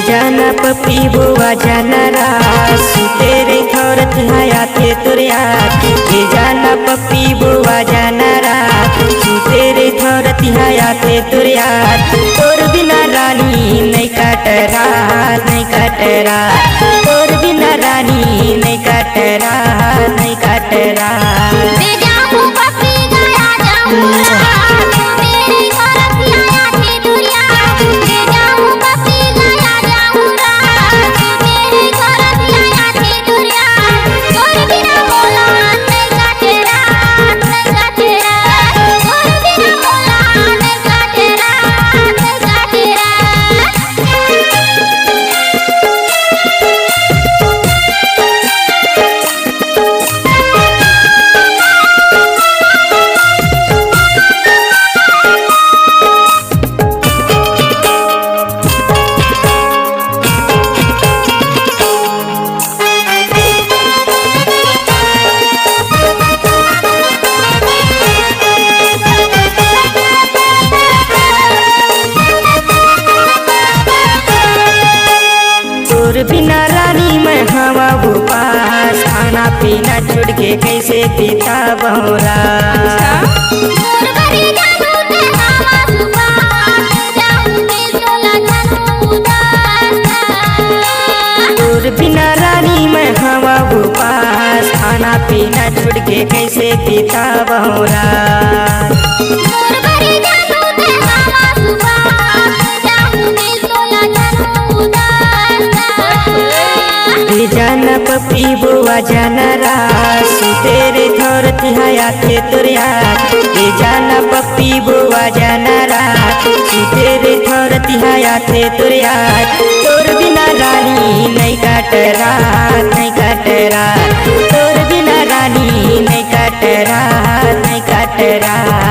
जाना पपी बुआ जाना रास तेरे थोरत हयाते तुरिया जाना पपी बुआ जाना रास तेरे थोरत हयाते तुरिया तोर बिना रानी नहीं कटरा नहीं कटरा तोर बिना रानी नहीं कटरा नहीं कटरा बिना रानी मैं हवा बुपास खाना पीना छुट के कैसे पीता बहुरा बिना रानी मैं हवा बुपास खाना पीना छुट के कैसे पीता बहुरा जाना पपी बुआ जाना रास तेरे थोरत हयाते तुरिया जाना पपी बुआ जाना रास तेरे थोरत हयाते तुरिया तोर बिना रानी नहीं कटरा नहीं कटरा तोर बिना रानी नहीं कटरा नहीं कटरा।